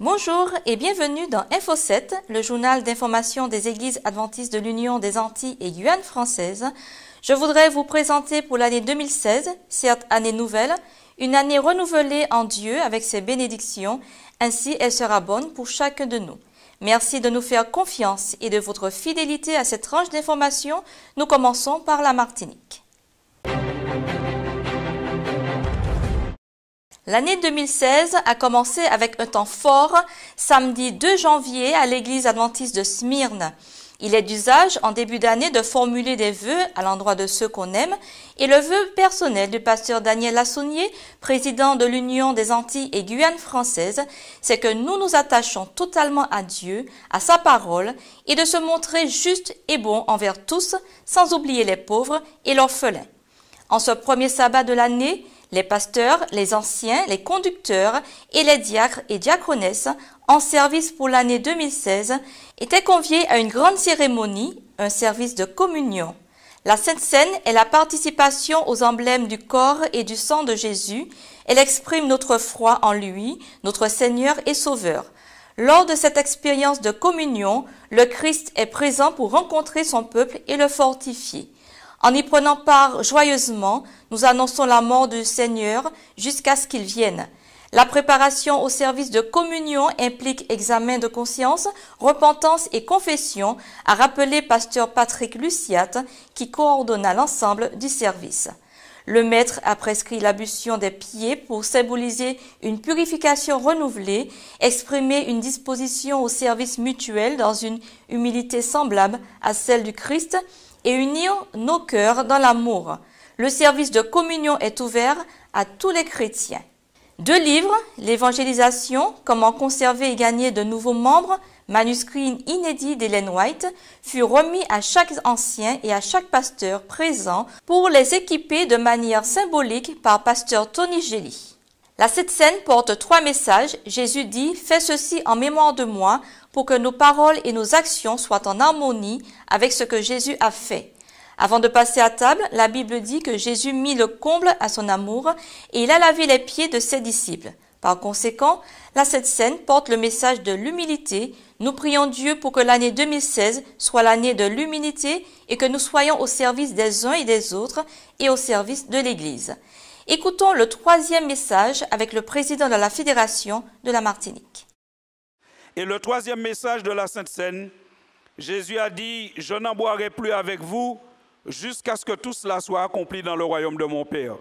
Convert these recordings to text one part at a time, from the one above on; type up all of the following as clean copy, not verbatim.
Bonjour et bienvenue dans Info 7, le journal d'information des Églises adventistes de l'Union des Antilles et Guyane française. Je voudrais vous présenter pour l'année 2016, certes année nouvelle, une année renouvelée en Dieu avec ses bénédictions, ainsi elle sera bonne pour chacun de nous. Merci de nous faire confiance et de votre fidélité à cette tranche d'information. Nous commençons par la Martinique. L'année 2016 a commencé avec un temps fort, samedi 2 janvier à l'église adventiste de Smyrne. Il est d'usage en début d'année de formuler des vœux à l'endroit de ceux qu'on aime et le vœu personnel du pasteur Daniel Lassonnier, président de l'Union des Antilles et Guyane française, c'est que nous nous attachons totalement à Dieu, à sa parole et de se montrer juste et bon envers tous, sans oublier les pauvres et l'orphelin. En ce premier sabbat de l'année, les pasteurs, les anciens, les conducteurs et les diacres et diaconesses en service pour l'année 2016 étaient conviés à une grande cérémonie, un service de communion. La Sainte Seine est la participation aux emblèmes du corps et du sang de Jésus. Elle exprime notre foi en lui, notre Seigneur et Sauveur. Lors de cette expérience de communion, le Christ est présent pour rencontrer son peuple et le fortifier. En y prenant part joyeusement, nous annonçons la mort du Seigneur jusqu'à ce qu'il vienne. La préparation au service de communion implique examen de conscience, repentance et confession, a rappelé pasteur Patrick Luciat, qui coordonna l'ensemble du service. Le maître a prescrit l'ablution des pieds pour symboliser une purification renouvelée, exprimer une disposition au service mutuel dans une humilité semblable à celle du Christ, et unir nos cœurs dans l'amour. Le service de communion est ouvert à tous les chrétiens. 2 livres, l'évangélisation, comment conserver et gagner de nouveaux membres, manuscrit inédit d'Ellen White, fut remis à chaque ancien et à chaque pasteur présent pour les équiper de manière symbolique par pasteur Tony Gelly. La Sainte Seine porte 3 messages. Jésus dit « Fais ceci en mémoire de moi » pour que nos paroles et nos actions soient en harmonie avec ce que Jésus a fait. Avant de passer à table, la Bible dit que Jésus mit le comble à son amour et il a lavé les pieds de ses disciples. Par conséquent, la Sainte Seine porte le message de l'humilité. Nous prions Dieu pour que l'année 2016 soit l'année de l'humilité et que nous soyons au service des uns et des autres et au service de l'Église. Écoutons le 3e message avec le président de la Fédération de la Martinique. Et le 3e message de la Sainte Seine, Jésus a dit « Je n'en boirai plus avec vous jusqu'à ce que tout cela soit accompli dans le royaume de mon Père. »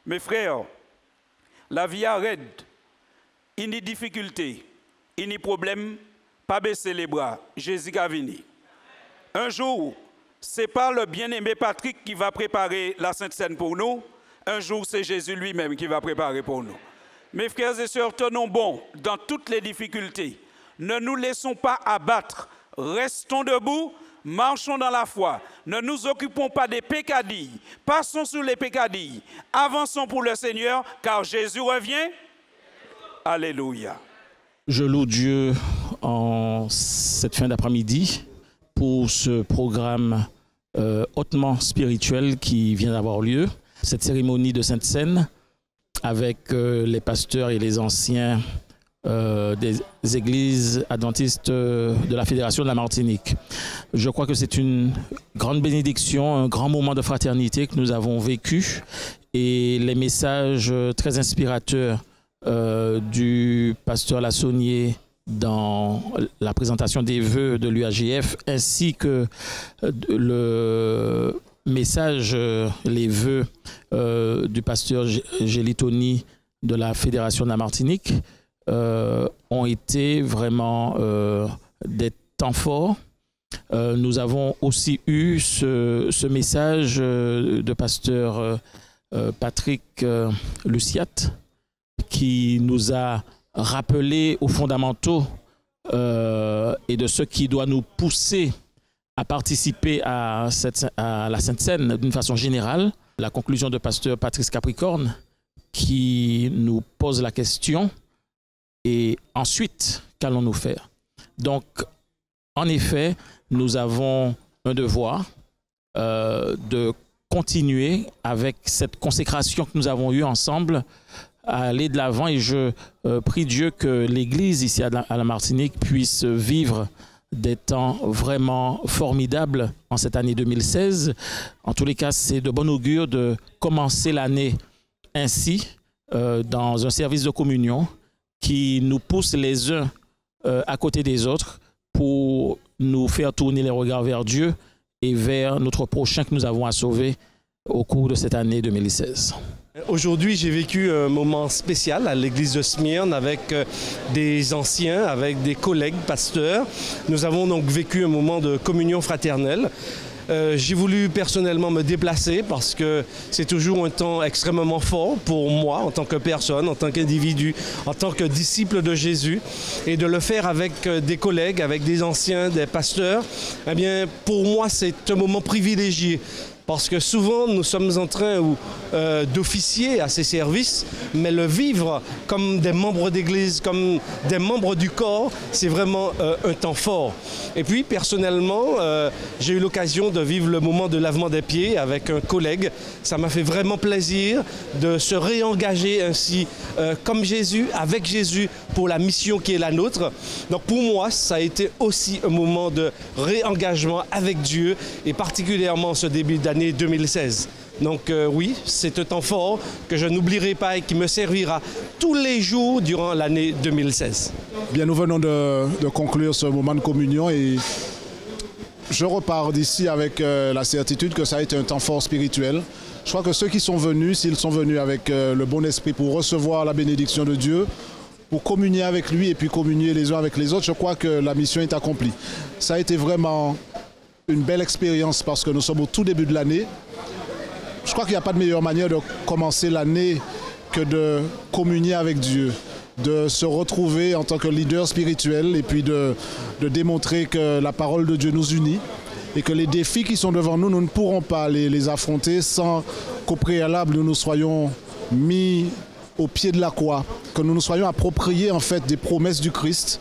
Mes frères, la vie arrête, il n'y a difficulté, il n'y a problème, pas baisser les bras, Jésus a venu. Un jour, ce n'est pas le bien-aimé Patrick qui va préparer la Sainte Seine pour nous, un jour c'est Jésus lui-même qui va préparer pour nous. Mes frères et sœurs, tenons bon dans toutes les difficultés. Ne nous laissons pas abattre, restons debout, marchons dans la foi. Ne nous occupons pas des peccadilles, passons sur les peccadilles, avançons pour le Seigneur, car Jésus revient. Alléluia. Je loue Dieu en cette fin d'après-midi pour ce programme hautement spirituel qui vient d'avoir lieu. Cette cérémonie de Sainte Seine avec les pasteurs et les anciens des églises adventistes de la Fédération de la Martinique. Je crois que c'est une grande bénédiction, un grand moment de fraternité que nous avons vécu et les messages très inspirateurs du pasteur Lassonnier dans la présentation des vœux de l'UAGF ainsi que le message, les vœux du pasteur Gelly Tony de la Fédération de la Martinique ont été vraiment des temps forts. Nous avons aussi eu ce message de pasteur Patrick Luciat qui nous a rappelé aux fondamentaux et de ce qui doit nous pousser à participer à la Sainte Seine d'une façon générale. La conclusion de pasteur Patrice Capricorne qui nous pose la question et ensuite qu'allons-nous faire? Donc en effet nous avons un devoir de continuer avec cette consécration que nous avons eue ensemble aller de l'avant et je prie Dieu que l'Église ici à la Martinique puisse vivre des temps vraiment formidables en cette année 2016. En tous les cas, c'est de bon augure de commencer l'année ainsi, dans un service de communion qui nous pousse les uns à côté des autres pour nous faire tourner les regards vers Dieu et vers notre prochain que nous avons à sauver au cours de cette année 2016. Aujourd'hui, j'ai vécu un moment spécial à l'église de Smyrne avec des anciens, avec des collègues pasteurs. Nous avons donc vécu un moment de communion fraternelle. J'ai voulu personnellement me déplacer parce que c'est toujours un temps extrêmement fort pour moi en tant que personne, en tant qu'individu, en tant que disciple de Jésus. Et de le faire avec des collègues, avec des anciens, des pasteurs, eh bien, pour moi, c'est un moment privilégié. Parce que souvent, nous sommes en train d'officier à ces services, mais le vivre comme des membres d'église, comme des membres du corps, c'est vraiment un temps fort. Et puis, personnellement, j'ai eu l'occasion de vivre le moment de lavement des pieds avec un collègue. Ça m'a fait vraiment plaisir de se réengager ainsi, comme Jésus, avec Jésus, pour la mission qui est la nôtre. Donc pour moi, ça a été aussi un moment de réengagement avec Dieu, et particulièrement ce début d'année 2016. Donc oui, c'est un temps fort que je n'oublierai pas et qui me servira tous les jours durant l'année 2016. Bien, nous venons de conclure ce moment de communion et je repars d'ici avec la certitude que ça a été un temps fort spirituel. Je crois que ceux qui sont venus, s'ils sont venus avec le bon esprit pour recevoir la bénédiction de Dieu, pour communier avec lui et puis communier les uns avec les autres, je crois que la mission est accomplie. Ça a été vraiment une belle expérience parce que nous sommes au tout début de l'année. Je crois qu'il n'y a pas de meilleure manière de commencer l'année que de communier avec Dieu, de se retrouver en tant que leader spirituel et puis de démontrer que la parole de Dieu nous unit et que les défis qui sont devant nous, nous ne pourrons pas les affronter sans qu'au préalable nous nous soyons mis au pied de la croix, que nous nous soyons appropriés en fait des promesses du Christ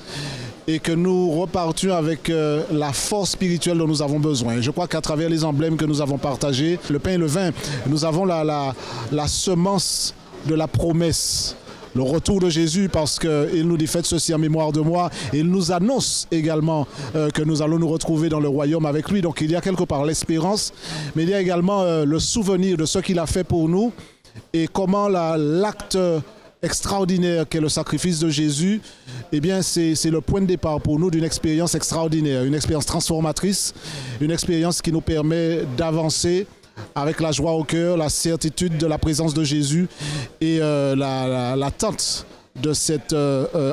et que nous repartions avec la force spirituelle dont nous avons besoin. Je crois qu'à travers les emblèmes que nous avons partagés, le pain et le vin, nous avons la semence de la promesse, le retour de Jésus, parce qu'il nous dit « faites ceci en mémoire de moi ». Et il nous annonce également que nous allons nous retrouver dans le royaume avec lui. Donc il y a quelque part l'espérance, mais il y a également le souvenir de ce qu'il a fait pour nous et comment l'acte extraordinaire qu'est le sacrifice de Jésus, eh bien c'est le point de départ pour nous d'une expérience extraordinaire, une expérience transformatrice, une expérience qui nous permet d'avancer avec la joie au cœur, la certitude de la présence de Jésus et l'attente de cet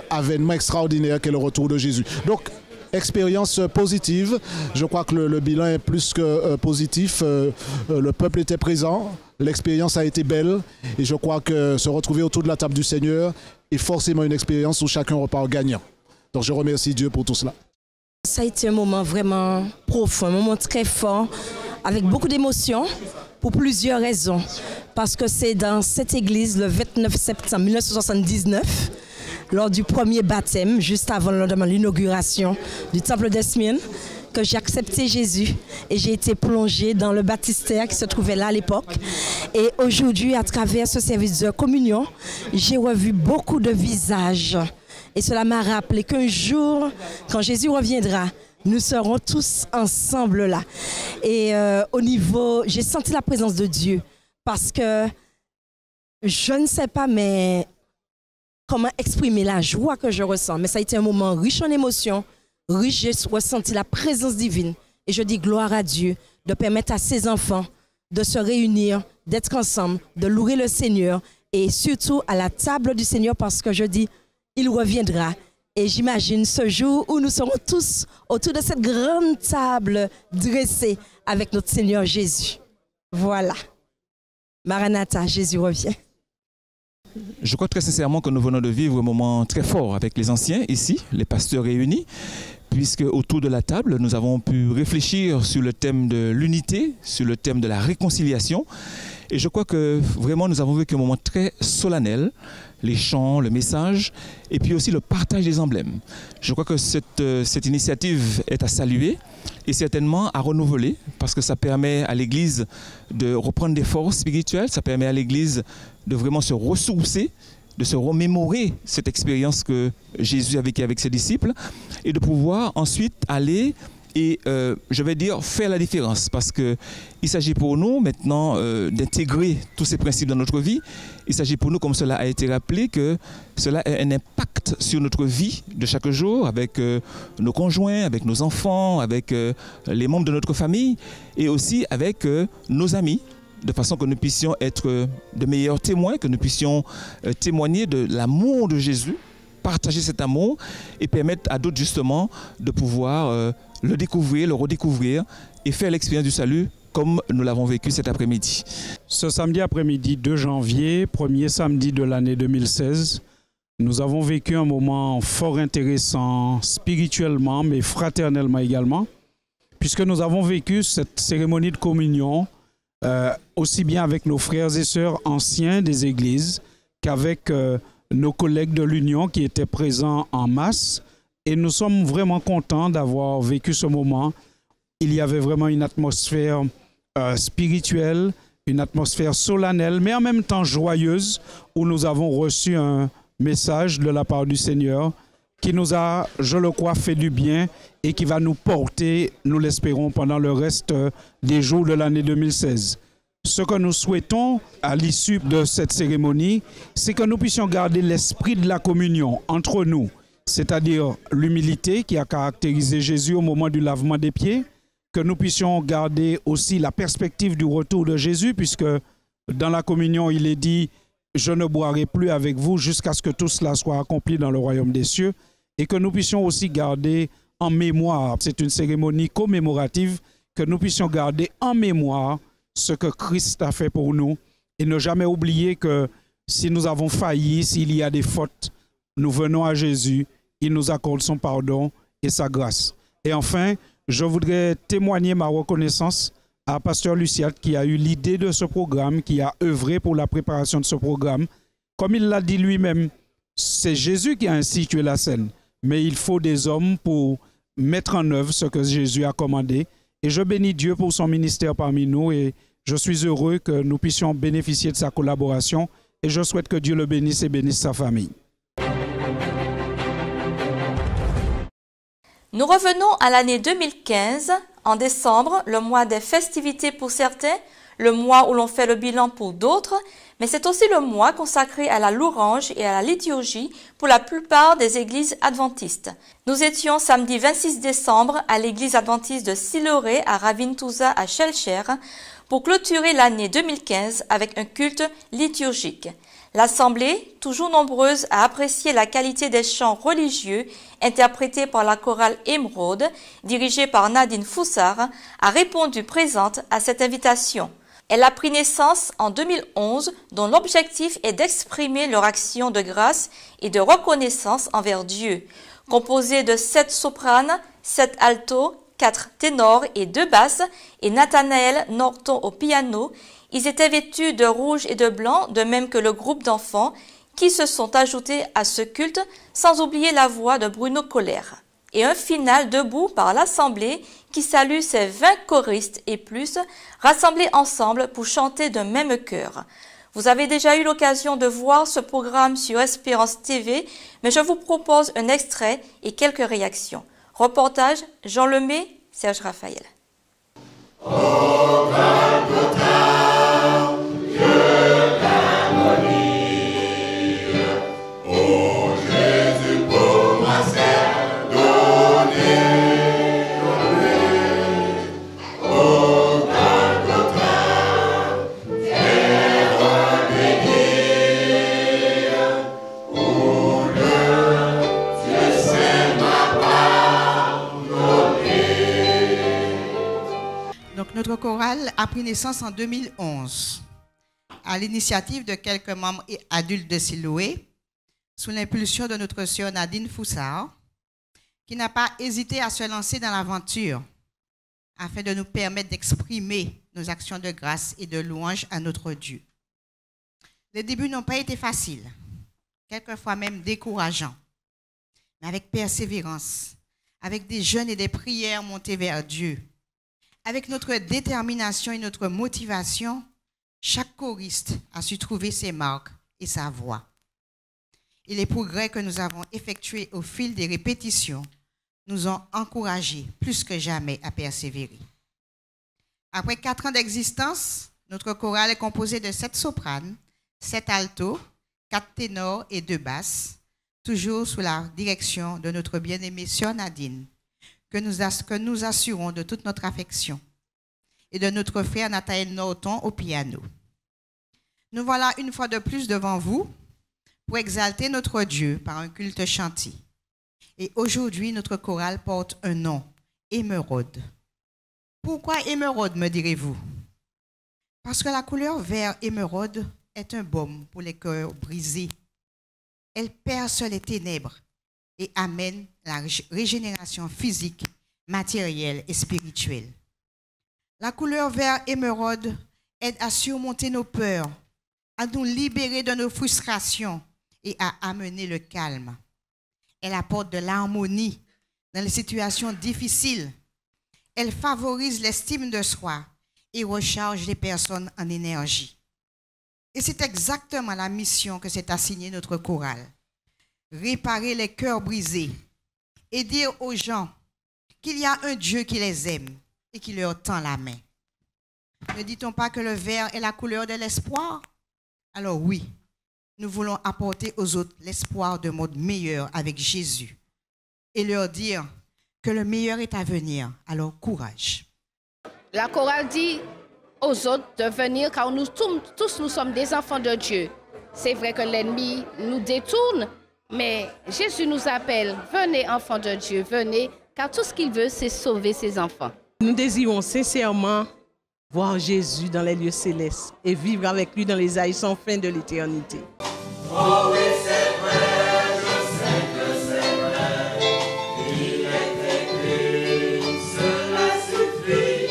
avènement extraordinaire qu'est le retour de Jésus. Donc, expérience positive, je crois que le bilan est plus que positif, le peuple était présent, l'expérience a été belle et je crois que se retrouver autour de la table du Seigneur est forcément une expérience où chacun repart gagnant. Donc je remercie Dieu pour tout cela. Ça a été un moment vraiment profond, un moment très fort, avec beaucoup d'émotions, pour plusieurs raisons. Parce que c'est dans cette église, le 29 septembre 1979, lors du premier baptême, juste avant l'inauguration du temple de Smyrne, que j'ai accepté Jésus et j'ai été plongée dans le baptistère qui se trouvait là à l'époque. Et aujourd'hui, à travers ce service de communion, j'ai revu beaucoup de visages. Et cela m'a rappelé qu'un jour, quand Jésus reviendra, nous serons tous ensemble là. Et au niveau, j'ai senti la présence de Dieu parce que je ne sais pas, mais comment exprimer la joie que je ressens. Mais ça a été un moment riche en émotions, riche, j'ai ressenti la présence divine. Et je dis gloire à Dieu de permettre à ses enfants de se réunir, d'être ensemble, de louer le Seigneur et surtout à la table du Seigneur parce que je dis, il reviendra. Et j'imagine ce jour où nous serons tous autour de cette grande table dressée avec notre Seigneur Jésus. Voilà. Maranatha, Jésus revient. Je crois très sincèrement que nous venons de vivre un moment très fort avec les anciens ici, les pasteurs réunis, puisque autour de la table, nous avons pu réfléchir sur le thème de l'unité, sur le thème de la réconciliation. Et je crois que vraiment nous avons vécu un moment très solennel, les chants, le message, et puis aussi le partage des emblèmes. Je crois que cette initiative est à saluer et certainement à renouveler parce que ça permet à l'Église de reprendre des forces spirituelles, ça permet à l'Église de vraiment se ressourcer de se remémorer cette expérience que Jésus a vécue avec ses disciples et de pouvoir ensuite aller et, je vais dire, faire la différence. Parce qu'il s'agit pour nous maintenant d'intégrer tous ces principes dans notre vie. Il s'agit pour nous, comme cela a été rappelé, que cela a un impact sur notre vie de chaque jour, avec nos conjoints, avec nos enfants, avec les membres de notre famille et aussi avec nos amis, de façon que nous puissions être de meilleurs témoins, que nous puissions témoigner de l'amour de Jésus, partager cet amour et permettre à d'autres justement de pouvoir le découvrir, le redécouvrir et faire l'expérience du salut comme nous l'avons vécu cet après-midi. Ce samedi après-midi 2 janvier, premier samedi de l'année 2016, nous avons vécu un moment fort intéressant spirituellement mais fraternellement également, puisque nous avons vécu cette cérémonie de communion aussi bien avec nos frères et sœurs anciens des églises qu'avec nos collègues de l'Union qui étaient présents en masse. Et nous sommes vraiment contents d'avoir vécu ce moment. Il y avait vraiment une atmosphère spirituelle, une atmosphère solennelle, mais en même temps joyeuse, où nous avons reçu un message de la part du Seigneur qui nous a, je le crois, fait du bien et qui va nous porter, nous l'espérons, pendant le reste des jours de l'année 2016. Ce que nous souhaitons à l'issue de cette cérémonie, c'est que nous puissions garder l'esprit de la communion entre nous, c'est-à-dire l'humilité qui a caractérisé Jésus au moment du lavement des pieds, que nous puissions garder aussi la perspective du retour de Jésus, puisque dans la communion, il est dit « Je ne boirai plus avec vous jusqu'à ce que tout cela soit accompli dans le royaume des cieux », et que nous puissions aussi garder en mémoire, c'est une cérémonie commémorative, que nous puissions garder en mémoire ce que Christ a fait pour nous et ne jamais oublier que si nous avons failli, s'il y a des fautes, nous venons à Jésus, il nous accorde son pardon et sa grâce. Et enfin, je voudrais témoigner ma reconnaissance à Pasteur Luciat qui a eu l'idée de ce programme, qui a œuvré pour la préparation de ce programme. Comme il l'a dit lui-même, c'est Jésus qui a institué la scène, mais il faut des hommes pour mettre en œuvre ce que Jésus a commandé. Et je bénis Dieu pour son ministère parmi nous et je suis heureux que nous puissions bénéficier de sa collaboration et je souhaite que Dieu le bénisse et bénisse sa famille. Nous revenons à l'année 2015, en décembre, le mois des festivités pour certains, le mois où l'on fait le bilan pour d'autres, mais c'est aussi le mois consacré à la louange et à la liturgie pour la plupart des églises adventistes. Nous étions samedi 26 décembre à l'église adventiste de Siloré à Ravintouza à Shelcher pour clôturer l'année 2015 avec un culte liturgique. L'assemblée, toujours nombreuse à apprécier la qualité des chants religieux interprétés par la chorale Émeraude, dirigée par Nadine Foussard, a répondu présente à cette invitation. Elle a pris naissance en 2011, dont l'objectif est d'exprimer leur action de grâce et de reconnaissance envers Dieu. Composée de 7 sopranes, 7 altos, 4 ténors et 2 basses, et Nathanaël Norton au piano, ils étaient vêtus de rouge et de blanc, de même que le groupe d'enfants qui se sont ajoutés à ce culte, sans oublier la voix de Bruno Colère. Et un final debout par l'Assemblée qui salue ses 20 choristes et plus, rassemblés ensemble pour chanter d'un même chœur. Vous avez déjà eu l'occasion de voir ce programme sur Espérance TV, mais je vous propose un extrait et quelques réactions. Reportage Jean Lemay, Serge Raphaël. Notre chorale a pris naissance en 2011 à l'initiative de quelques membres adultes de Siloé, sous l'impulsion de notre sœur Nadine Foussard, qui n'a pas hésité à se lancer dans l'aventure afin de nous permettre d'exprimer nos actions de grâce et de louange à notre Dieu. Les débuts n'ont pas été faciles, quelquefois même décourageants, mais avec persévérance, avec des jeûnes et des prières montées vers Dieu. Avec notre détermination et notre motivation, chaque choriste a su trouver ses marques et sa voix. et les progrès que nous avons effectués au fil des répétitions nous ont encouragés plus que jamais à persévérer. Après 4 ans d'existence, notre chorale est composée de 7 sopranes, 7 altos, 4 ténors et 2 basses, toujours sous la direction de notre bien-aimée sœur Nadine, que nous assurons de toute notre affection, et de notre frère Nathaël Norton au piano. Nous voilà une fois de plus devant vous pour exalter notre Dieu par un culte chanté. Et aujourd'hui, notre chorale porte un nom, Émeraude. Pourquoi émeraude, me direz-vous? Parce que la couleur vert émeraude est un baume pour les cœurs brisés. Elle perce les ténèbres et amène la régénération physique, matérielle et spirituelle. La couleur vert émeraude aide à surmonter nos peurs, à nous libérer de nos frustrations et à amener le calme. Elle apporte de l'harmonie dans les situations difficiles. Elle favorise l'estime de soi et recharge les personnes en énergie. Et c'est exactement la mission que s'est assignée notre chorale. Réparer les cœurs brisés et dire aux gens qu'il y a un Dieu qui les aime et qui leur tend la main. Ne dit-on pas que le vert est la couleur de l'espoir? Alors oui, nous voulons apporter aux autres l'espoir d'un monde meilleur avec Jésus et leur dire que le meilleur est à venir. Alors courage. La chorale dit aux autres de venir car nous tous nous sommes des enfants de Dieu. C'est vrai que l'ennemi nous détourne, mais Jésus nous appelle, venez enfants de Dieu, venez, car tout ce qu'il veut, c'est sauver ses enfants. Nous désirons sincèrement voir Jésus dans les lieux célestes et vivre avec lui dans les âges sans fin de l'éternité. Oh oui, c'est vrai, je sais que c'est vrai, il est écrit, cela suffit,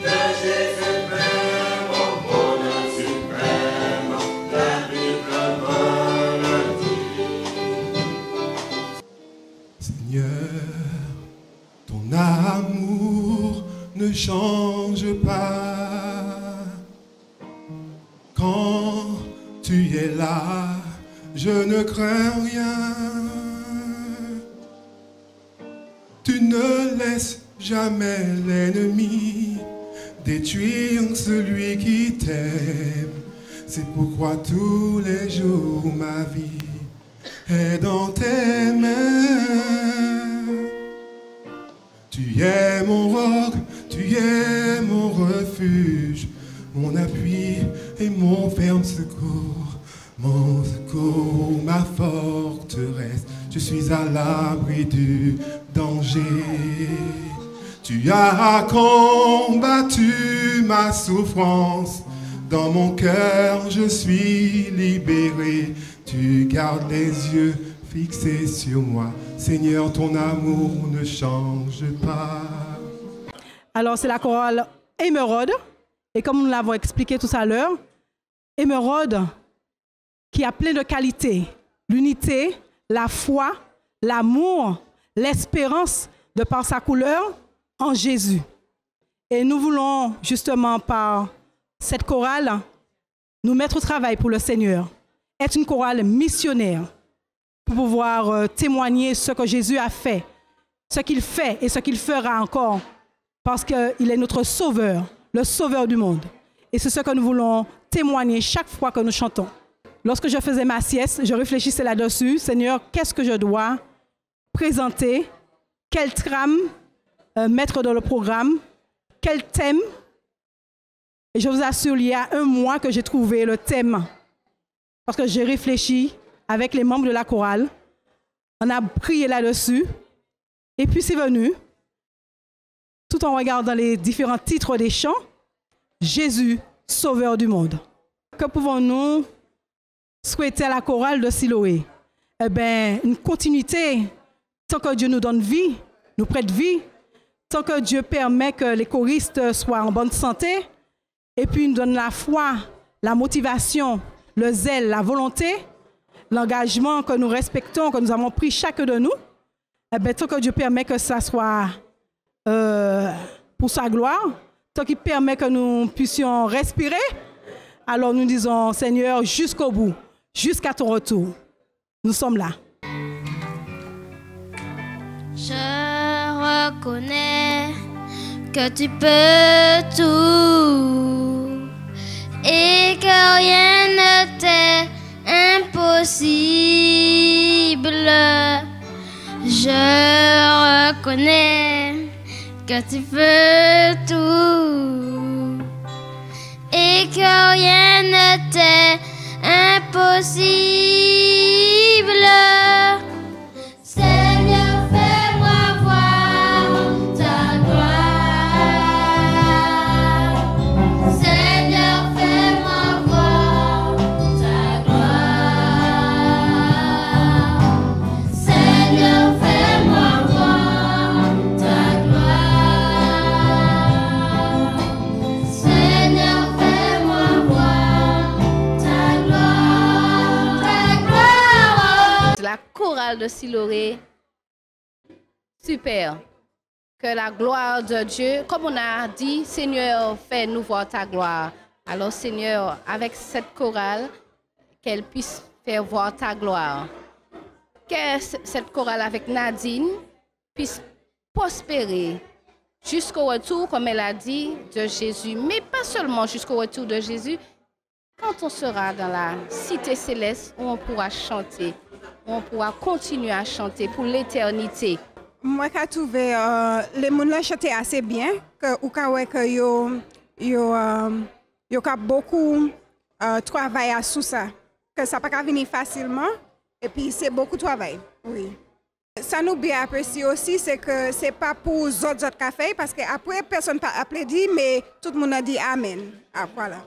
que Jésus m'aime, mon bonheur suprême, la Bible me le dit. Seigneur, ton amour ne change pas. Quand tu es là, je ne crains rien. Tu ne laisses jamais l'ennemi détruire celui qui t'aime. C'est pourquoi tous les jours ma vie est dans tes mains. Tu es mon roc, tu es mon refuge, mon appui et mon ferme secours, ma forteresse. Je suis à l'abri du danger. Tu as combattu ma souffrance. Dans mon cœur, je suis libéré. Tu gardes les yeux fixés sur moi. Seigneur, ton amour ne change pas. Alors, c'est la chorale Émeraude. Et comme nous l'avons expliqué tout à l'heure, Émeraude qui a plein de qualités. L'unité, la foi, l'amour, l'espérance de par sa couleur en Jésus. Et nous voulons justement par cette chorale nous mettre au travail pour le Seigneur. Être une chorale missionnaire pour pouvoir témoigner ce que Jésus a fait, ce qu'il fait et ce qu'il fera encore. Parce qu'il est notre sauveur, le sauveur du monde. Et c'est ce que nous voulons témoigner chaque fois que nous chantons. Lorsque je faisais ma sieste, je réfléchissais là-dessus. Seigneur, qu'est-ce que je dois présenter? Quelle trame mettre dans le programme? Quel thème? Et je vous assure, il y a un mois que j'ai trouvé le thème. Parce que j'ai réfléchi avec les membres de la chorale. On a prié là-dessus. Et puis c'est venu, tout en regardant les différents titres des chants, Jésus, sauveur du monde. Que pouvons-nous souhaiter à la chorale de Siloé? Eh bien, une continuité. Tant que Dieu nous donne vie, nous prête vie, tant que Dieu permet que les choristes soient en bonne santé, et puis nous donne la foi, la motivation, le zèle, la volonté, l'engagement que nous respectons, que nous avons pris chacun de nous, eh bien, tant que Dieu permet que ça soit pour sa gloire, tant qu'il permet que nous puissions respirer, alors nous disons, Seigneur, jusqu'au bout, jusqu'à ton retour. nous sommes là. Je reconnais que tu peux tout et que rien ne t'est impossible. Je reconnais que tu peux tout et que rien ne t'est impossible. Seigneur, fais-moi voir ta gloire. Seigneur, fais-moi voir ta gloire. Seigneur, fais-moi voir ta gloire. Seigneur, fais-moi voir ta gloire. La chorale de Siloé, super. Que la gloire de Dieu, comme on a dit, Seigneur, fais-nous voir ta gloire. Alors Seigneur, avec cette chorale, qu'elle puisse faire voir ta gloire. Que cette chorale avec Nadine puisse prospérer jusqu'au retour, comme elle a dit, de Jésus. Mais pas seulement jusqu'au retour de Jésus, quand on sera dans la cité céleste où on pourra chanter, où on pourra continuer à chanter pour l'éternité. Moi, j'ai trouvé les gens chanter assez bien, que yo beaucoup travaillé sur ça, que ça ne peut pas venir facilement, et puis c'est beaucoup de travail, oui. Ça nous bien apprécié aussi, c'est que ce n'est pas pour les autres cafés, parce qu'après, personne n'a applaudi, mais tout le monde a dit Amen. Ah, voilà.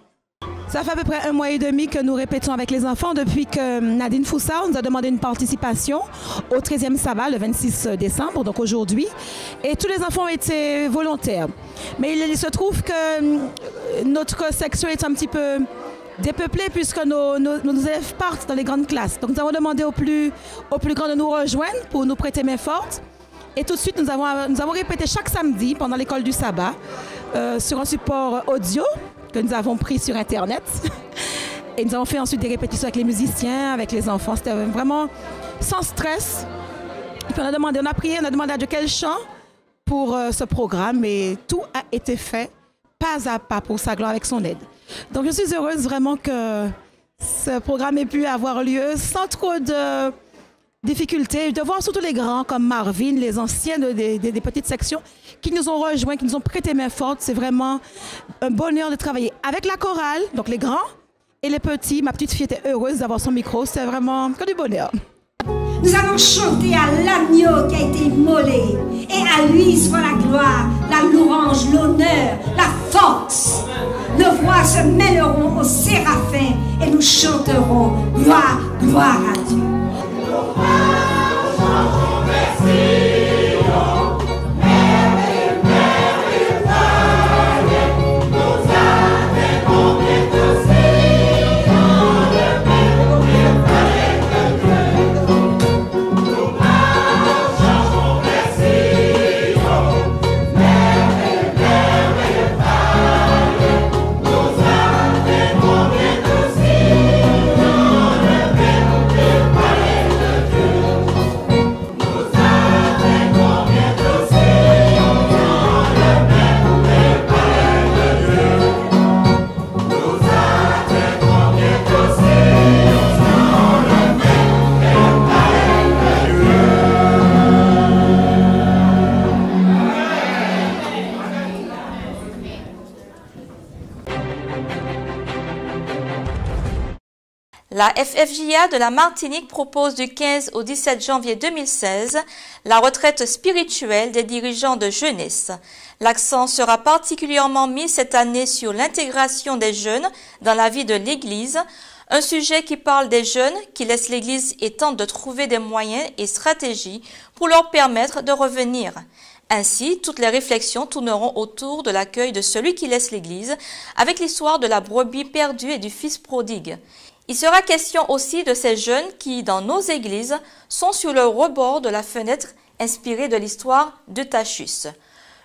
Ça fait à peu près 1 mois et demi que nous répétons avec les enfants depuis que Nadine Foussard nous a demandé une participation au 13e sabbat le 26 décembre, donc aujourd'hui. Et tous les enfants ont été volontaires. Mais il se trouve que notre section est un petit peu dépeuplée puisque nos élèves partent dans les grandes classes. Donc nous avons demandé aux plus grands de nous rejoindre pour nous prêter main forte. Et tout de suite, nous avons répété chaque samedi pendant l'école du sabbat sur un support audio que nous avons pris sur Internet. Et nous avons fait ensuite des répétitions avec les musiciens, avec les enfants. C'était vraiment sans stress. Et puis on a prié, on a demandé à Dieu quel chant pour ce programme. Et tout a été fait pas à pas pour sa gloire avec son aide. Donc je suis heureuse vraiment que ce programme ait pu avoir lieu sans trop de difficultés, de voir surtout les grands comme Marvin, les anciens des petites sections qui nous ont rejoints, qui nous ont prêté main forte. C'est vraiment un bonheur de travailler avec la chorale, donc les grands et les petits. Ma petite fille était heureuse d'avoir son micro, c'est vraiment que du bonheur. Nous allons chanter à l'agneau qui a été immolé et à lui soit la gloire, la louange, l'honneur, la force. Nos voix se mêleront aux séraphins et nous chanterons gloire, gloire à Dieu. La FFJA de la Martinique propose du 15 au 17 janvier 2016 la retraite spirituelle des dirigeants de jeunesse. L'accent sera particulièrement mis cette année sur l'intégration des jeunes dans la vie de l'Église, un sujet qui parle des jeunes qui laissent l'Église et tentent de trouver des moyens et stratégies pour leur permettre de revenir. Ainsi, toutes les réflexions tourneront autour de l'accueil de celui qui laisse l'Église, avec l'histoire de la brebis perdue et du fils prodigue. Il sera question aussi de ces jeunes qui, dans nos églises, sont sur le rebord de la fenêtre inspirée de l'histoire de Tachus.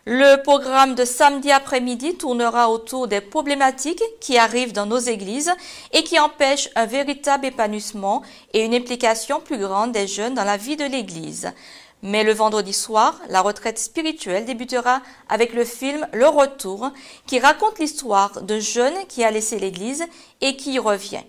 Le programme de samedi après-midi tournera autour des problématiques qui arrivent dans nos églises et qui empêchent un véritable épanouissement et une implication plus grande des jeunes dans la vie de l'église. Mais le vendredi soir, la retraite spirituelle débutera avec le film Le Retour, qui raconte l'histoire d'un jeune qui a laissé l'église et qui y revient.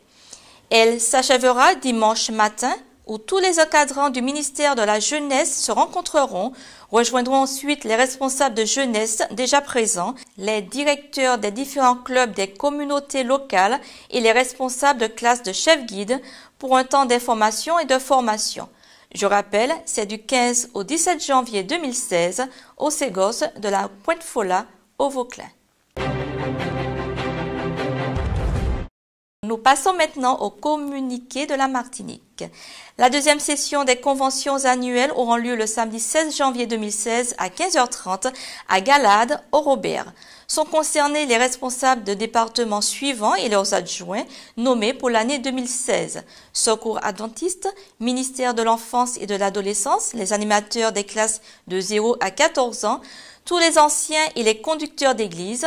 Elle s'achèvera dimanche matin, où tous les encadrants du ministère de la Jeunesse se rencontreront, rejoindront ensuite les responsables de jeunesse déjà présents, les directeurs des différents clubs des communautés locales et les responsables de classes de chefs-guides pour un temps d'information et de formation. Je rappelle, c'est du 15 au 17 janvier 2016 au Ségos de la Pointe-Fola au Vauclin. Nous passons maintenant au communiqué de la Martinique. La deuxième session des conventions annuelles aura lieu le samedi 16 janvier 2016 à 15h30 à Galade, au Robert. Sont concernés les responsables de départements suivants et leurs adjoints nommés pour l'année 2016. Secours adventiste, ministère de l'enfance et de l'adolescence, les animateurs des classes de 0 à 14 ans, tous les anciens et les conducteurs d'église,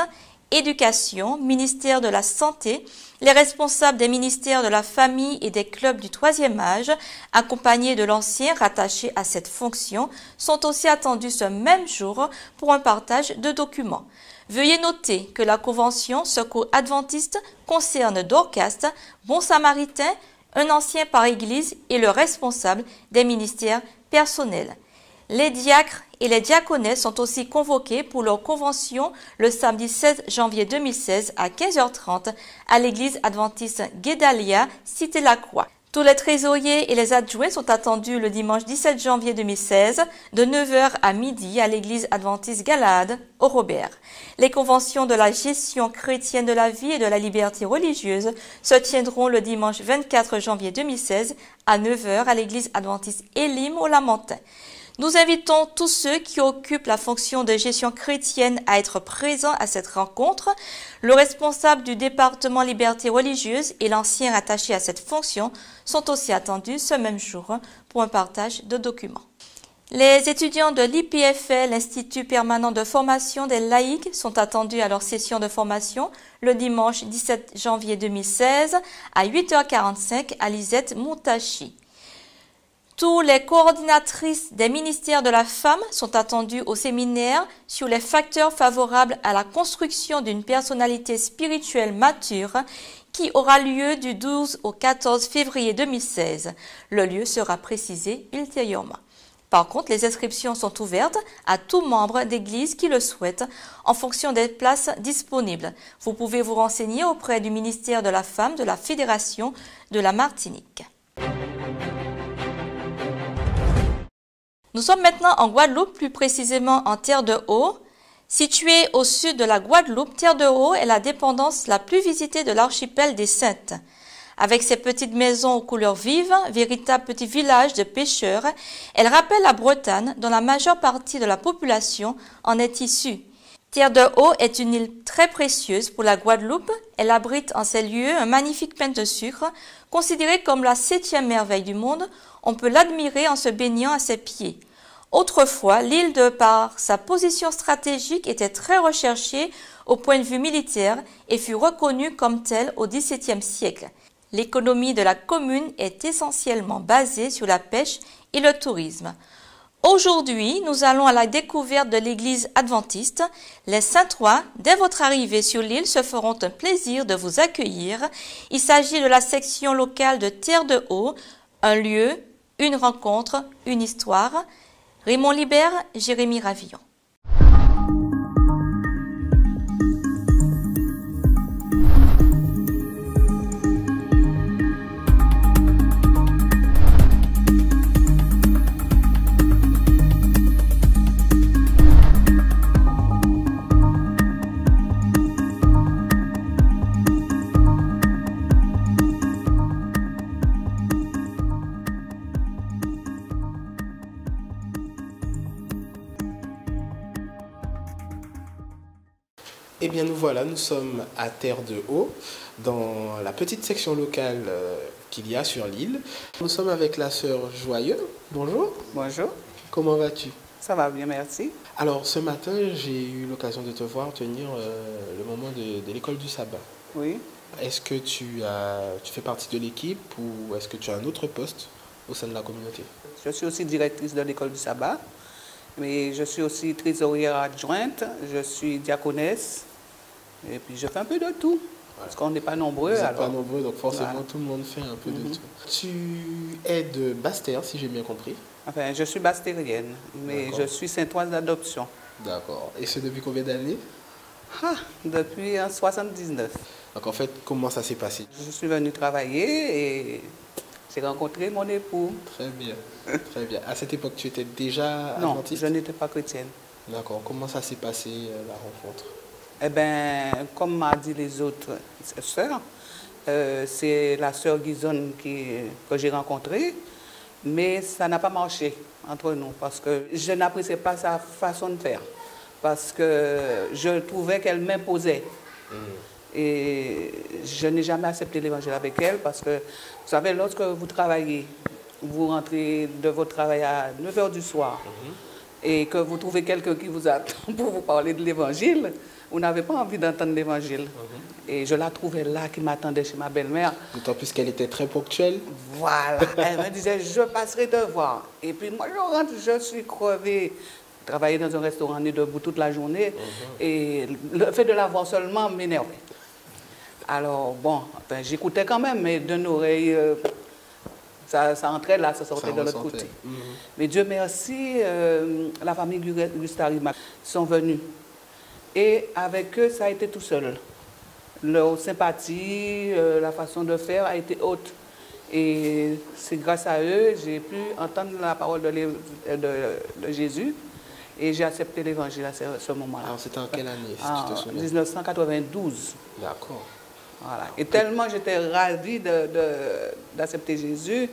éducation, ministère de la santé, les responsables des ministères de la famille et des clubs du troisième âge, accompagnés de l'ancien rattaché à cette fonction, sont aussi attendus ce même jour pour un partage de documents. Veuillez noter que la convention Secours adventiste concerne Dorcas, Bon Samaritain, un ancien par église et le responsable des ministères personnels. Les diacres et les diaconesses sont aussi convoqués pour leur convention le samedi 16 janvier 2016 à 15h30 à l'église adventiste Guédalia, Cité-la-Croix. Tous les trésoriers et les adjoints sont attendus le dimanche 17 janvier 2016 de 9h à midi à l'église adventiste Galade au Robert. Les conventions de la gestion chrétienne de la vie et de la liberté religieuse se tiendront le dimanche 24 janvier 2016 à 9h à l'église adventiste Élim au Lamentin. Nous invitons tous ceux qui occupent la fonction de gestion chrétienne à être présents à cette rencontre. Le responsable du département liberté religieuse et l'ancien attaché à cette fonction sont aussi attendus ce même jour pour un partage de documents. Les étudiants de l'IPFL, l'Institut permanent de formation des laïcs, sont attendus à leur session de formation le dimanche 17 janvier 2016 à 8h45 à Lisette Montachi. Tous les coordinatrices des ministères de la femme sont attendues au séminaire sur les facteurs favorables à la construction d'une personnalité spirituelle mature qui aura lieu du 12 au 14 février 2016. Le lieu sera précisé ultérieurement. Par contre, les inscriptions sont ouvertes à tout membre d'église qui le souhaite en fonction des places disponibles. Vous pouvez vous renseigner auprès du ministère de la Femme de la Fédération de la Martinique. Nous sommes maintenant en Guadeloupe, plus précisément en Terre de Haut. Située au sud de la Guadeloupe, Terre de Haut est la dépendance la plus visitée de l'archipel des Saintes. Avec ses petites maisons aux couleurs vives, véritable petit village de pêcheurs, elle rappelle la Bretagne dont la majeure partie de la population en est issue. Terre de Haut est une île très précieuse pour la Guadeloupe. Elle abrite en ces lieux un magnifique pain de sucre, considéré comme la 7e merveille du monde. On peut l'admirer en se baignant à ses pieds. Autrefois, l'île, de par sa position stratégique, était très recherchée au point de vue militaire et fut reconnue comme telle au XVIIe siècle. L'économie de la commune est essentiellement basée sur la pêche et le tourisme. Aujourd'hui, nous allons à la découverte de l'église adventiste. Les Saint-Trois, dès votre arrivée sur l'île, se feront un plaisir de vous accueillir. Il s'agit de la section locale de Terre de Haut, un lieu, une rencontre, une histoire. Raymond Libert, Jérémy Ravillon. Eh bien nous voilà, nous sommes à Terre de Haut, dans la petite section locale qu'il y a sur l'île. Nous sommes avec la sœur Joyeux. Bonjour. Bonjour. Comment vas-tu? Ça va bien, merci. Alors, ce matin, j'ai eu l'occasion de te voir tenir le moment de l'école du sabbat. Oui. Est-ce que tu fais partie de l'équipe ou est-ce que tu as un autre poste au sein de la communauté? Je suis aussi directrice de l'école du sabbat, mais je suis aussi trésorière adjointe, je suis diaconesse, et puis je fais un peu de tout. Parce qu'on n'est pas nombreux. Vous n'êtes alors. pas nombreux, donc forcément Voilà. tout le monde fait un peu de tout. Tu es de Basse-Terre, si j'ai bien compris. Enfin, je suis bastérienne, mais D'accord. je suis saintoise d'adoption. D'accord. Et c'est depuis combien d'années? Depuis 1979. Donc en fait, comment ça s'est passé? Je suis venue travailler et j'ai rencontré mon époux. Très bien, très bien. À cette époque, tu étais déjà Non, adventiste? je n'étais pas chrétienne. D'accord. Comment ça s'est passé la rencontre? Eh bien, comme m'a dit les autres sœurs, c'est la sœur Guizone que j'ai rencontrée, mais ça n'a pas marché entre nous parce que je n'appréciais pas sa façon de faire, parce que je trouvais qu'elle m'imposait. Et je n'ai jamais accepté l'évangile avec elle parce que, vous savez, lorsque vous travaillez, vous rentrez de votre travail à 9 h du soir et que vous trouvez quelqu'un qui vous attend pour vous parler de l'évangile, vous n'avez pas envie d'entendre l'évangile. Et je la trouvais là, qui m'attendait chez ma belle-mère. D'autant plus qu'elle était très ponctuelle. Voilà. Elle me disait, je passerai te voir. Et puis moi, je rentre, je suis crevée. Travailler dans un restaurant, on est debout toute la journée. Et le fait de la voir seulement m'énervait. Alors, bon, enfin, j'écoutais quand même, mais d'une oreille, ça entrait là, ça sortait de l'autre côté. Mais Dieu merci, la famille Gustarimac sont venus. Et avec eux, ça a été tout seul. Leur sympathie, la façon de faire a été haute. Et c'est grâce à eux, j'ai pu entendre la parole de Jésus. Et j'ai accepté l'évangile à ce moment-là. Alors c'était en quelle année, si tu te En souviens? 1992. D'accord. Voilà. Et tellement j'étais ravie d'accepter Jésus.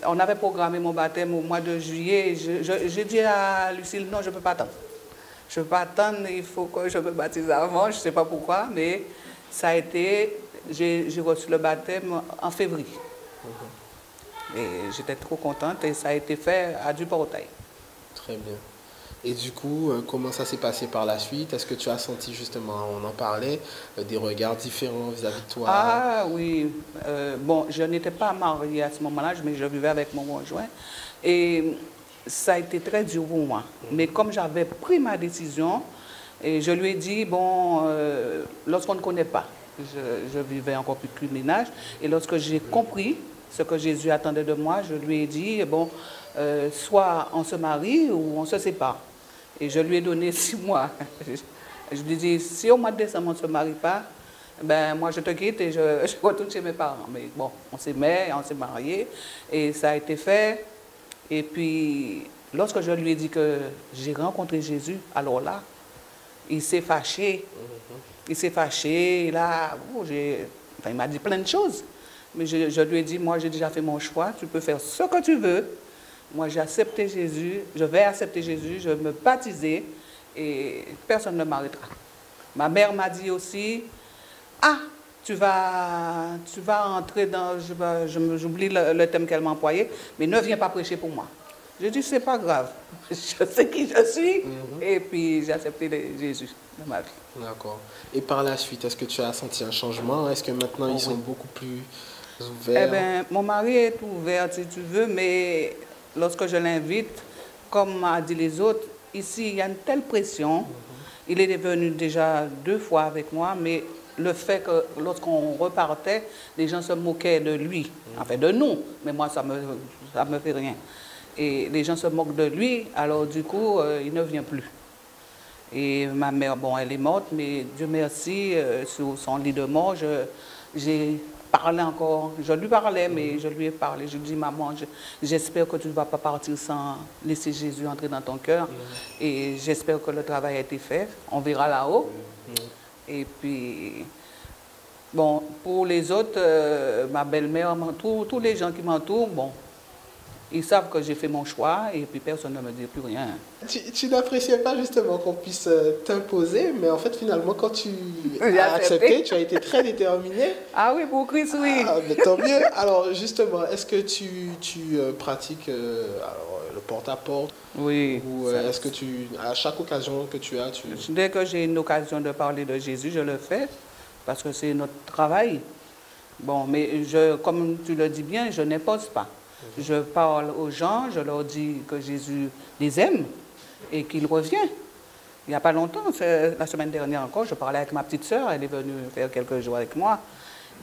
On avait programmé mon baptême au mois de juillet. J'ai dit à Lucille, non, je ne peux pas attendre. Je ne peux pas attendre, il faut que je me baptise avant, je ne sais pas pourquoi, mais ça a été, j'ai reçu le baptême en février. Et j'étais trop contente et ça a été fait à Duportail. Très bien. Et du coup, comment ça s'est passé par la suite? Est-ce que tu as senti justement, on en parlait, des regards différents vis-à-vis de toi? Ah oui, bon, je n'étais pas mariée à ce moment-là, mais je vivais avec mon conjoint. Et ça a été très dur pour moi. Mais comme j'avais pris ma décision, et je lui ai dit, bon, lorsqu'on ne connaît pas, je vivais encore plus que ménage, et lorsque j'ai compris ce que Jésus attendait de moi, je lui ai dit, bon, soit on se marie ou on se sépare. Et je lui ai donné 6 mois. Je lui ai dit, si au mois de décembre on ne se marie pas, ben moi je te quitte et je retourne chez mes parents. Mais bon, on s'aimait, on s'est mariés, et ça a été fait. Et puis, lorsque je lui ai dit que j'ai rencontré Jésus, alors là, il s'est fâché. Il s'est fâché, là, il m'a dit plein de choses. Mais je lui ai dit, moi j'ai déjà fait mon choix, tu peux faire ce que tu veux. Moi j'ai accepté Jésus, je vais accepter Jésus, je vais me baptiser et personne ne m'arrêtera. Ma mère m'a dit aussi, tu vas entrer dans, j'oublie le thème qu'elle m'a employé, mais ne viens pas prêcher pour moi. J'ai dit, c'est pas grave, je sais qui je suis, et puis j'ai accepté Jésus dans ma vie. D'accord. Et par la suite, est-ce que tu as senti un changement? Est-ce que maintenant ils sont beaucoup plus ouverts? Eh bien, mon mari est ouvert, si tu veux, mais lorsque je l'invite, comme a dit les autres, ici, il y a une telle pression. Il est venu déjà 2 fois avec moi, mais le fait que lorsqu'on repartait, les gens se moquaient de lui, enfin de nous, mais moi, ça me fait rien. Et les gens se moquent de lui, alors du coup, il ne vient plus. Et ma mère, bon, elle est morte, mais Dieu merci, sur son lit de mort, j'ai parlé encore. Je lui parlais, mais je lui ai parlé. Je lui ai dit, maman, j'espère que tu ne vas pas partir sans laisser Jésus entrer dans ton cœur. Et j'espère que le travail a été fait. On verra là-haut. Et puis, bon, pour les autres, ma belle-mère, tous les gens qui m'entourent, bon, Ils savent que j'ai fait mon choix et puis personne ne me dit plus rien. Tu n'appréciais pas justement qu'on puisse t'imposer, mais en fait finalement quand tu J'ai as accepté, accepté. tu as été très déterminé. Ah oui, pour Christ, oui. Ah, mais tant mieux. Alors justement, est-ce que tu pratiques alors, le porte-à-porte? Oui. Ou est-ce que à chaque occasion que tu as, Dès que j'ai une occasion de parler de Jésus, je le fais parce que c'est notre travail. Bon, mais comme tu le dis bien, je n'impose pas. Je parle aux gens, je leur dis que Jésus les aime et qu'il revient. Il n'y a pas longtemps, la semaine dernière encore, je parlais avec ma petite sœur, elle est venue faire quelques jours avec moi.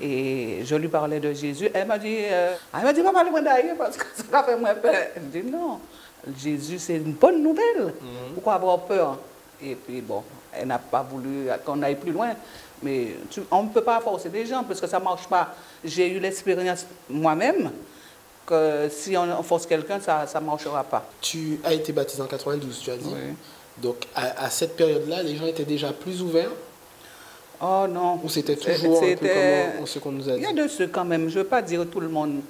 Et je lui parlais de Jésus. Elle m'a dit, maman, le d'ailleurs parce que ça fait moins peur. Je dis non, Jésus c'est une bonne nouvelle. Pourquoi avoir peur? Et puis bon, elle n'a pas voulu qu'on aille plus loin. Mais on ne peut pas forcer les gens parce que ça ne marche pas. J'ai eu l'expérience moi-même que si on force quelqu'un, ça ne marchera pas. Tu as été baptisé en 92, tu as dit. Oui. Donc à cette période-là, les gens étaient déjà plus ouverts? Oh non. Ou c'était toujours un peu comme ce qu'on nous a dit? Il y a de ceux quand même, je ne veux pas dire tout le monde,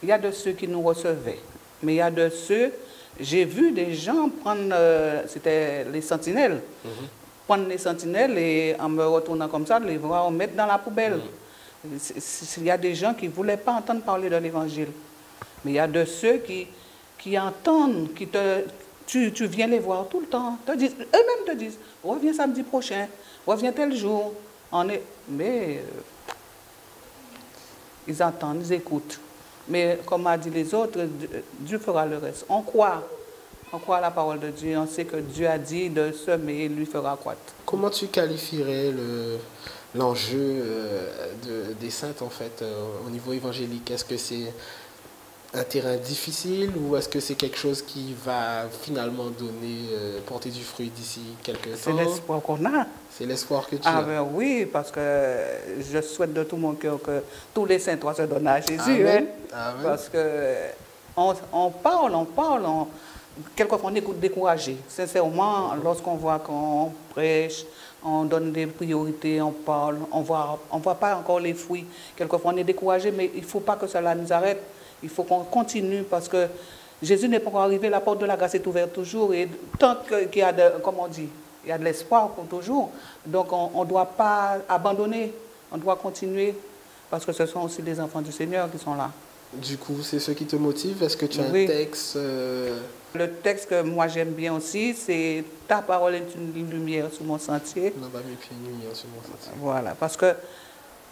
il y a de ceux qui nous recevaient. Mais il y a de ceux, j'ai vu des gens prendre, c'était les sentinelles, prendre les sentinelles et en me retournant comme ça, les voir mettre dans la poubelle. Il y a des gens qui ne voulaient pas entendre parler de l'évangile. Mais il y a de ceux qui entendent, tu viens les voir tout le temps, eux-mêmes te disent, reviens samedi prochain, reviens tel jour. Mais ils entendent, ils écoutent. Mais comme a dit les autres, Dieu fera le reste. On croit à la parole de Dieu, on sait que Dieu a dit de semer, il lui fera croître. Comment tu qualifierais l'enjeu des saintes en fait au niveau évangélique? Est-ce que c'est un terrain difficile ou est-ce que c'est quelque chose qui va finalement porter du fruit d'ici quelques temps? C'est l'espoir qu'on a. C'est l'espoir que tu as. Ben oui, parce que je souhaite de tout mon cœur que tous les saints se donnent à Jésus. Amen. Hein? Amen. Parce que on parle, quelquefois on est découragé. Sincèrement, lorsqu'on voit qu'on prêche, on donne des priorités, on parle, on voit pas encore les fruits. Quelquefois on est découragé, mais il ne faut pas que cela nous arrête. Il faut qu'on continue parce que Jésus n'est pas encore arrivé, la porte de la grâce est ouverte toujours. Et tant qu'il y a il y a de l'espoir pour toujours. Donc on ne doit pas abandonner, on doit continuer parce que ce sont aussi les enfants du Seigneur qui sont là. Du coup, c'est ce qui te motive? Est-ce que tu as Oui. un texte Le texte que moi j'aime bien aussi, c'est « Ta parole est une lumière sur mon sentier ». Non, pas mes pieds, une lumière sur mon sentier. Voilà, parce que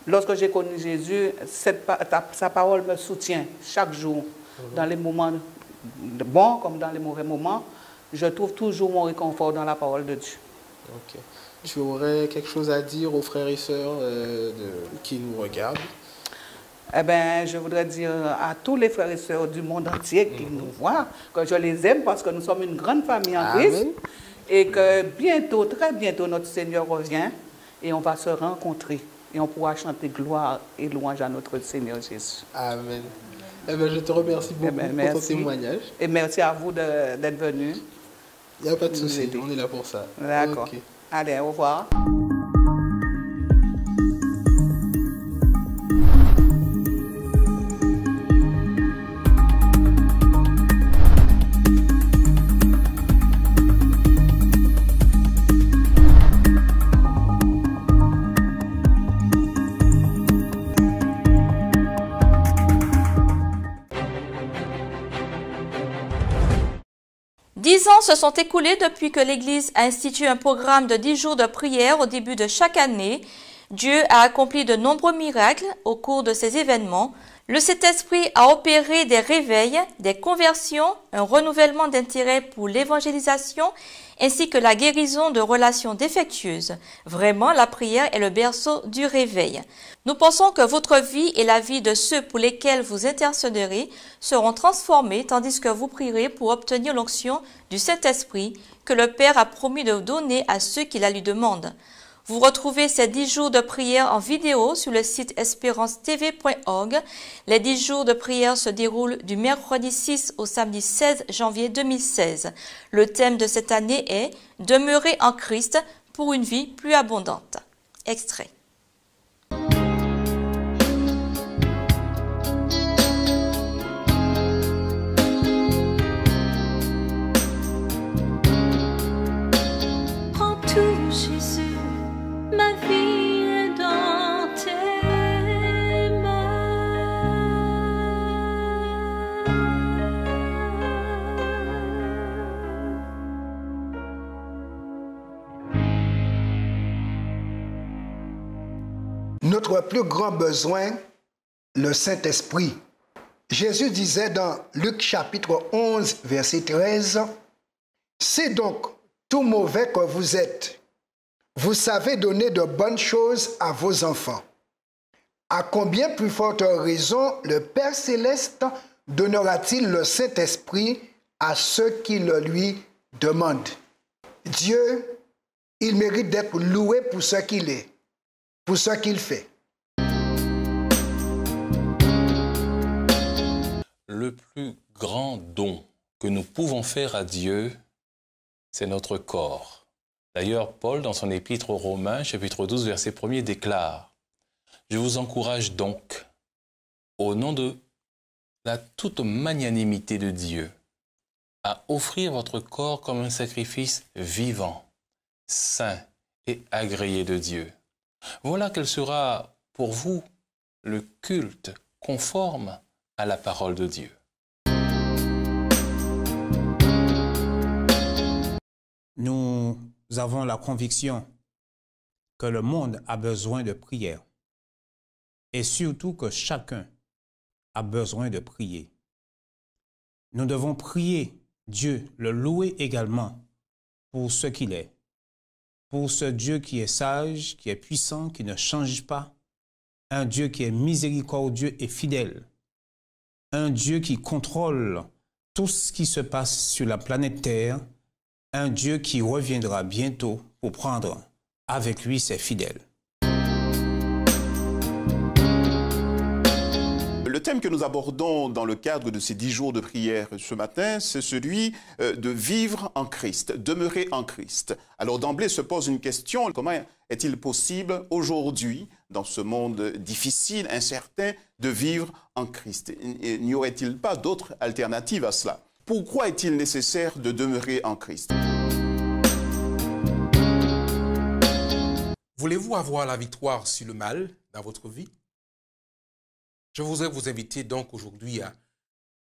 lorsque j'ai connu Jésus, sa parole me soutient chaque jour, dans les moments bons comme dans les mauvais moments. Je trouve toujours mon réconfort dans la parole de Dieu. Ok. Tu aurais quelque chose à dire aux frères et sœurs qui nous regardent? Eh bien, je voudrais dire à tous les frères et sœurs du monde entier qui nous voient que je les aime parce que nous sommes une grande famille en Christ et que bientôt, très bientôt, notre Seigneur revient et on va se rencontrer et on pourra chanter gloire et louange à notre Seigneur Jésus. Amen. Eh bien, je te remercie beaucoup pour ton témoignage. Et merci à vous d'être venus. Il n'y a pas de souci, on est là pour ça. D'accord. Okay. Allez, au revoir. Ans se sont écoulés depuis que l'Église a institué un programme de 10 jours de prière au début de chaque année. Dieu a accompli de nombreux miracles au cours de ces événements. Le Saint-Esprit a opéré des réveils, des conversions, un renouvellement d'intérêt pour l'évangélisation, ainsi que la guérison de relations défectueuses. Vraiment, la prière est le berceau du réveil. Nous pensons que votre vie et la vie de ceux pour lesquels vous intercéderez seront transformés tandis que vous prierez pour obtenir l'onction du Saint-Esprit que le Père a promis de donner à ceux qui la lui demandent. Vous retrouvez ces 10 jours de prière en vidéo sur le site espérancetv.org. Les 10 jours de prière se déroulent du mercredi 6 au samedi 16 janvier 2016. Le thème de cette année est « Demeurer en Christ pour une vie plus abondante ». Extrait. tout, Jésus, ma vie est dans tes mains. Notre plus grand besoin, le Saint-Esprit. Jésus disait dans Luc chapitre 11, verset 13, « C'est donc tout mauvais que vous êtes. Vous savez donner de bonnes choses à vos enfants. À combien plus forte raison le Père Céleste donnera-t-il le Saint-Esprit à ceux qui le lui demandent? » Dieu, il mérite d'être loué pour ce qu'il est, pour ce qu'il fait. Le plus grand don que nous pouvons faire à Dieu, c'est notre corps. D'ailleurs, Paul, dans son épître aux Romains, chapitre 12, verset 1er, déclare « Je vous encourage donc, au nom de la toute magnanimité de Dieu, à offrir votre corps comme un sacrifice vivant, saint et agréé de Dieu. Voilà quel sera pour vous le culte conforme à la parole de Dieu. » Nous avons la conviction que le monde a besoin de prière et surtout que chacun a besoin de prier. Nous devons prier Dieu, le louer également pour ce qu'il est, pour ce Dieu qui est sage, qui est puissant, qui ne change pas, un Dieu qui est miséricordieux et fidèle, un Dieu qui contrôle tout ce qui se passe sur la planète Terre, un Dieu qui reviendra bientôt pour prendre avec lui ses fidèles. Le thème que nous abordons dans le cadre de ces 10 jours de prière ce matin, c'est celui de vivre en Christ, demeurer en Christ. Alors d'emblée se pose une question, comment est-il possible aujourd'hui, dans ce monde difficile, incertain, de vivre en Christ? N'y aurait-il pas d'autres alternatives à cela? Pourquoi est-il nécessaire de demeurer en Christ? Voulez-vous avoir la victoire sur le mal dans votre vie? Je voudrais vous inviter donc aujourd'hui à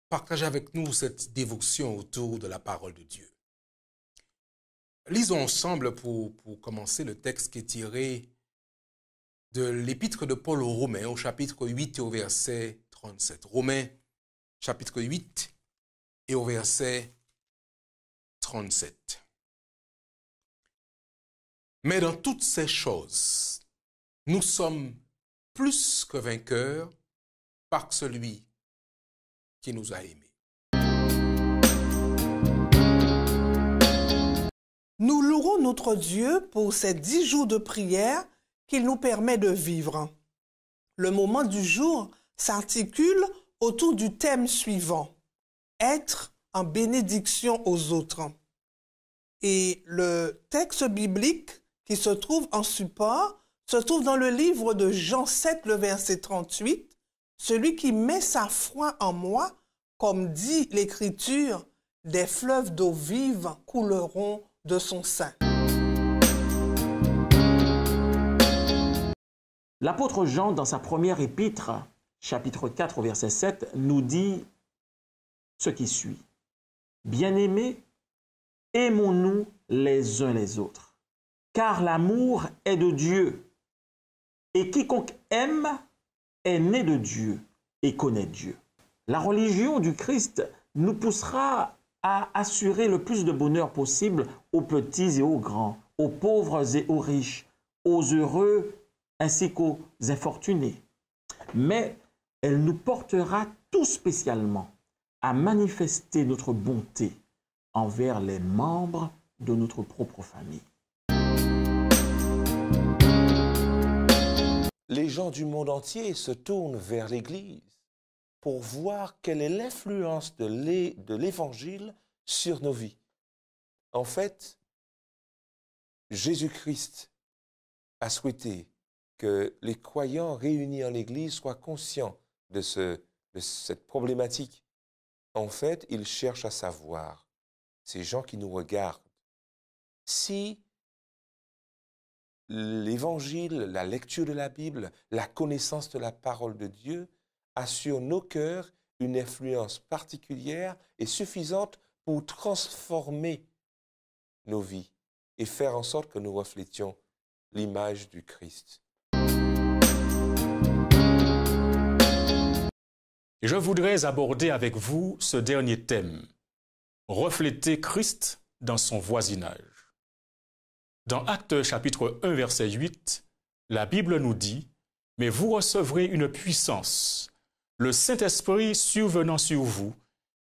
partager avec nous cette dévotion autour de la parole de Dieu. Lisons ensemble pour commencer le texte qui est tiré de l'épître de Paul aux Romains au chapitre 8 et au verset 37. Romains chapitre 8 et au verset 37. Mais dans toutes ces choses, nous sommes plus que vainqueurs par celui qui nous a aimés. Nous louons notre Dieu pour ces 10 jours de prière qu'il nous permet de vivre. Le moment du jour s'articule autour du thème suivant: être en bénédiction aux autres. Et le texte biblique qui se trouve en support se trouve dans le livre de Jean 7, le verset 38. Celui qui met sa foi en moi, comme dit l'Écriture, des fleuves d'eau vive couleront de son sein. L'apôtre Jean, dans sa première épître, chapitre 4, verset 7, nous dit ce qui suit. « Bien-aimés, aimons-nous les uns les autres, car l'amour est de Dieu, et quiconque aime est né de Dieu et connaît Dieu. » La religion du Christ nous poussera à assurer le plus de bonheur possible aux petits et aux grands, aux pauvres et aux riches, aux heureux ainsi qu'aux infortunés. Mais elle nous portera tout spécialement à manifester notre bonté envers les membres de notre propre famille. Les gens du monde entier se tournent vers l'Église pour voir quelle est l'influence de l'Évangile sur nos vies. En fait, Jésus-Christ a souhaité que les croyants réunis en l'Église soient conscients de cette problématique. En fait, il cherche à savoir, ces gens qui nous regardent, si l'évangile, la lecture de la Bible, la connaissance de la parole de Dieu a sur nos cœurs une influence particulière et suffisante pour transformer nos vies et faire en sorte que nous reflétions l'image du Christ. Je voudrais aborder avec vous ce dernier thème, refléter Christ dans son voisinage. Dans Actes chapitre 1, verset 8, la Bible nous dit « Mais vous recevrez une puissance, le Saint-Esprit survenant sur vous,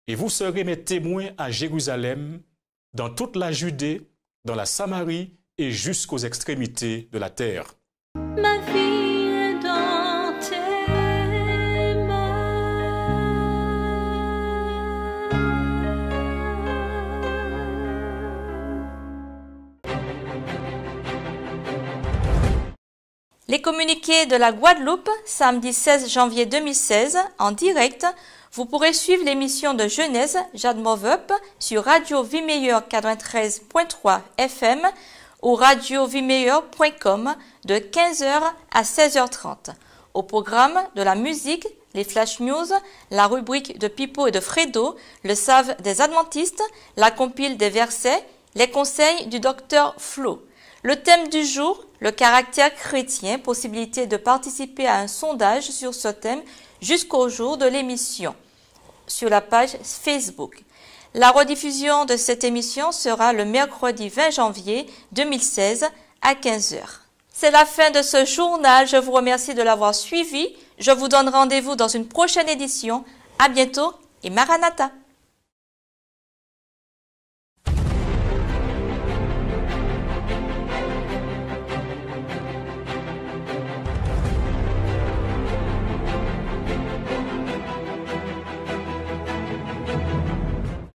et vous serez mes témoins à Jérusalem, dans toute la Judée, dans la Samarie et jusqu'aux extrémités de la terre. » Ma vie est dans tes mains. Les communiqués de la Guadeloupe, samedi 16 janvier 2016, en direct. Vous pourrez suivre l'émission de Genèse Jade Move Up sur Radio Vie Meilleure 93.3 FM ou radiovimeilleure.com de 15h à 16h30. Au programme de la musique, les flash news, la rubrique de Pipo et de Fredo, le Save des Adventistes, la compile des versets, les conseils du docteur Flo. Le thème du jour, le caractère chrétien, possibilité de participer à un sondage sur ce thème jusqu'au jour de l'émission sur la page Facebook. La rediffusion de cette émission sera le mercredi 20 janvier 2016 à 15h. C'est la fin de ce journal. Je vous remercie de l'avoir suivi. Je vous donne rendez-vous dans une prochaine édition. À bientôt et Maranatha!